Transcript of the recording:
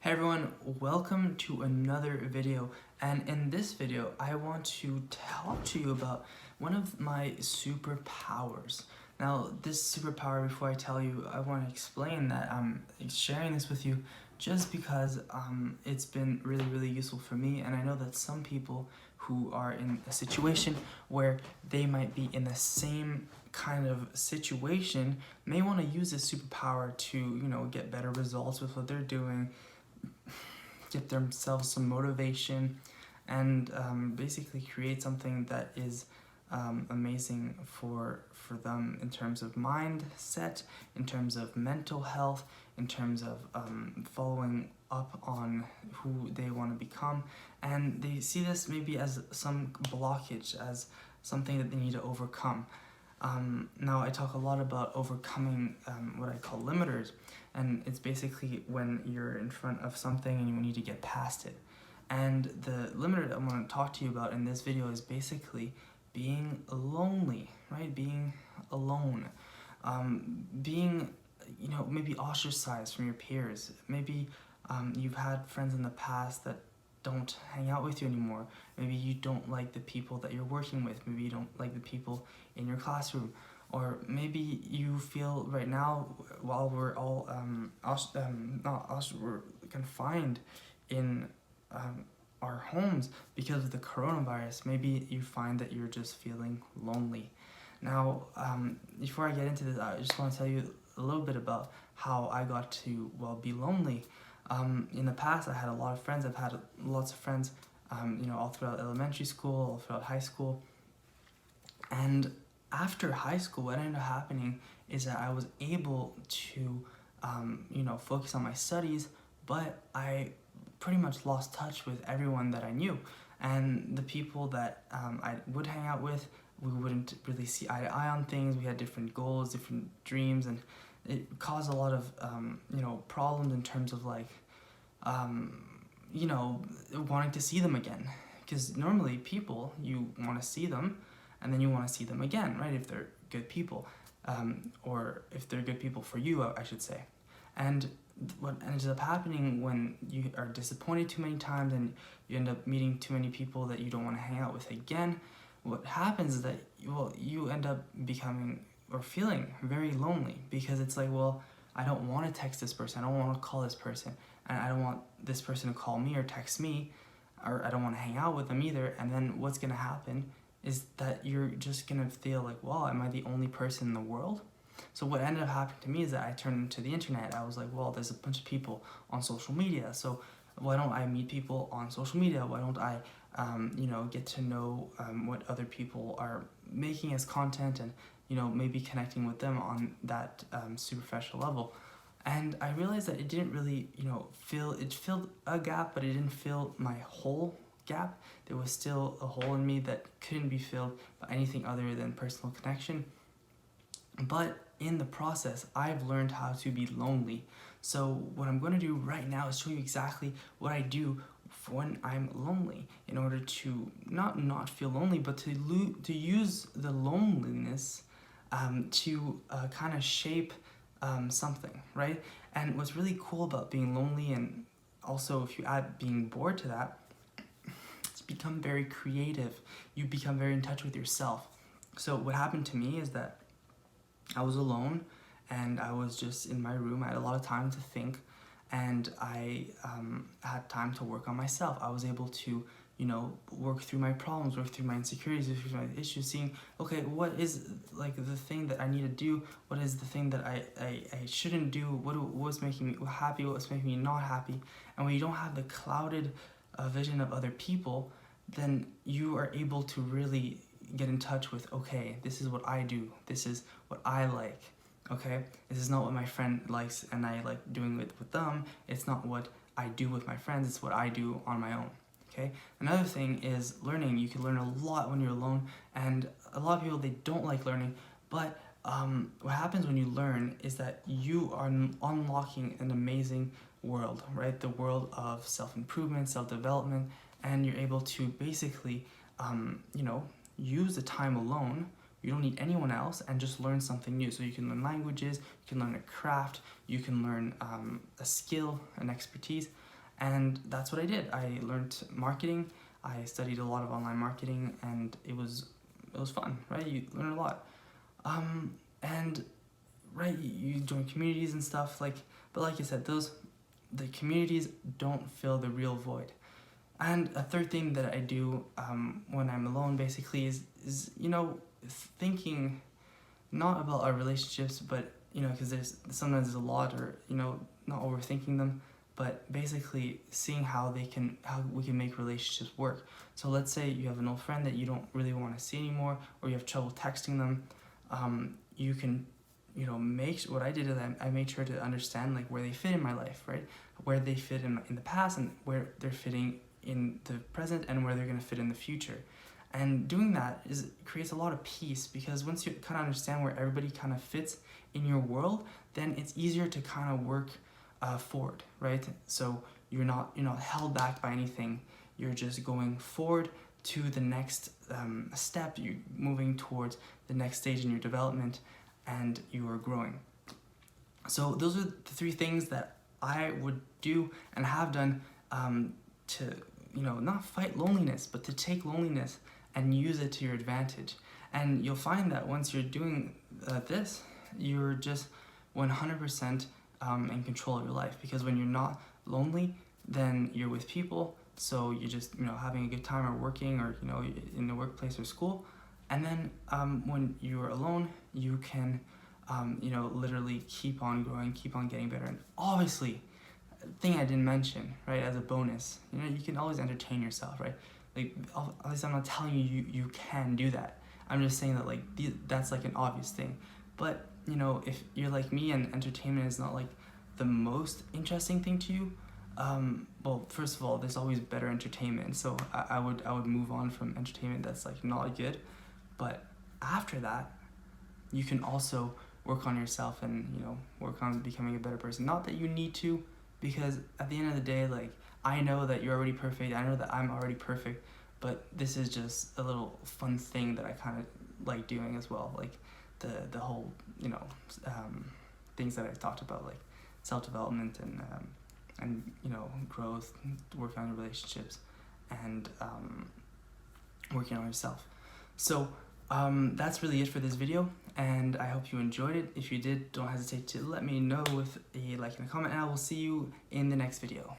Hey everyone, welcome to another video, and in this video I want to talk to you about one of my superpowers. Now this superpower, before I tell you, I want to explain that I'm sharing this with you just because it's been really useful for me, and I know that some people who are in a situation where they might be in the same kind of situation may want to use this superpower to, get better results with what they're doing, get themselves some motivation, and basically create something that is amazing for them in terms of mindset, in terms of mental health, in terms of following up on who they want to become. And they see this maybe as some blockage, as something that they need to overcome. Now I talk a lot about overcoming what I call limiters, and it's basically when you're in front of something and you need to get past it. And the limiter that I want to talk to you about in this video is basically being lonely, right? Being alone, being, maybe ostracized from your peers. Maybe you've had friends in the past that don't hang out with you anymore. Maybe you don't like the people that you're working with. Maybe you don't like the people in your classroom. Or maybe you feel right now, while we're all we're confined in our homes because of the coronavirus, maybe you find that you're just feeling lonely. Now, before I get into this, I just want to tell you a little bit about how I got to, be lonely. In the past, I had a lot of friends. I've had lots of friends, all throughout elementary school, all throughout high school. And after high school, what ended up happening is that I was able to, focus on my studies, but I pretty much lost touch with everyone that I knew. And the people that I would hang out with, we wouldn't really see eye to eye on things. We had different goals, different dreams, and it caused a lot of, problems in terms of wanting to see them again. Because normally people, you want to see them, and then you want to see them again, right? If they're good people, or if they're good people for you, I should say. And what ends up happening when you are disappointed too many times and you end up meeting too many people that you don't want to hang out with again, what happens is that you end up becoming or feeling very lonely, because it's like, well, I don't want to text this person, I don't want to call this person, and I don't want this person to call me or text me, or I don't want to hang out with them either. And then what's going to happen is that you're just going to feel like, well, am I the only person in the world? So what ended up happening to me is that I turned to the internet. I was like, well, there's a bunch of people on social media, so why don't I meet people on social media? Why don't I, get to know what other people are making as content, and, maybe connecting with them on that superficial level. And I realized that it didn't really, it filled a gap, but it didn't fill my whole gap. There was still a hole in me that couldn't be filled by anything other than personal connection. But in the process, I've learned how to be lonely. So what I'm going to do right now is show you exactly what I do when I'm lonely, in order to not feel lonely, but to use the loneliness to kind of shape something, right? And what's really cool about being lonely, and also if you add being bored to that, it's become very creative. You become very in touch with yourself. So what happened to me is that I was alone, and I was just in my room. I had a lot of time to think, and I had time to work on myself. I was able to, work through my problems, work through my insecurities, work through my issues, seeing, okay, what is the thing that I need to do? What is the thing that I shouldn't do? What was making me happy? What was making me not happy? And when you don't have the clouded vision of other people, then you are able to really get in touch with, okay, this is what I do, this is what I like, okay? This is not what my friend likes and I like doing it with them. It's not what I do with my friends, it's what I do on my own, okay? Another thing is learning. You can learn a lot when you're alone, and a lot of people, they don't like learning, but what happens when you learn is that you are unlocking an amazing world, right? The world of self-improvement, self-development, and you're able to basically, use the time alone. You don't need anyone else, and just learn something new. So you can learn languages, you can learn a craft, you can learn a skill, an expertise. And that's what I did. I learned marketing. I studied a lot of online marketing, and it was fun, right? You learn a lot. And right, you join communities and stuff, but like I said, the communities don't fill the real void. And a third thing that I do when I'm alone basically is thinking not about our relationships, but because sometimes there's a lot, or not overthinking them, but basically seeing how we can make relationships work. So let's say you have an old friend that you don't really want to see anymore, or you have trouble texting them. You can what I did is I made sure to understand where they fit in my life, right? Where they fit in the past, and where they're fitting in the present, and where they're going to fit in the future. And doing that creates a lot of peace, because once you kind of understand where everybody kind of fits in your world, then it's easier to kind of work forward, right? So you're not held back by anything. You're just going forward to the next step. You're moving towards the next stage in your development, and you are growing. So those are the three things that I would do and have done to not fight loneliness, but to take loneliness and use it to your advantage. And you'll find that once you're doing this, you're just 100% in control of your life, because when you're not lonely, then you're with people, so you're just having a good time, or working, or in the workplace or school. And then when you're alone, you can literally keep on growing, keep on getting better. And obviously, thing I didn't mention, right, as a bonus, you can always entertain yourself, right? At least I'm not telling you can do that. I'm just saying that that's an obvious thing. But if you're like me and entertainment is not the most interesting thing to you, well, first of all, there's always better entertainment. So I would move on from entertainment that's not good. But after that, you can also work on yourself and work on becoming a better person. Not that you need to, because at the end of the day, I know that you're already perfect. I know that I'm already perfect. But this is just a little fun thing that I kind of like doing as well. The whole things that I talked about, self-development and growth, working on your relationships, and working on yourself. So that's really it for this video, and I hope you enjoyed it. If you did, don't hesitate to let me know with a like and a comment, and I will see you in the next video.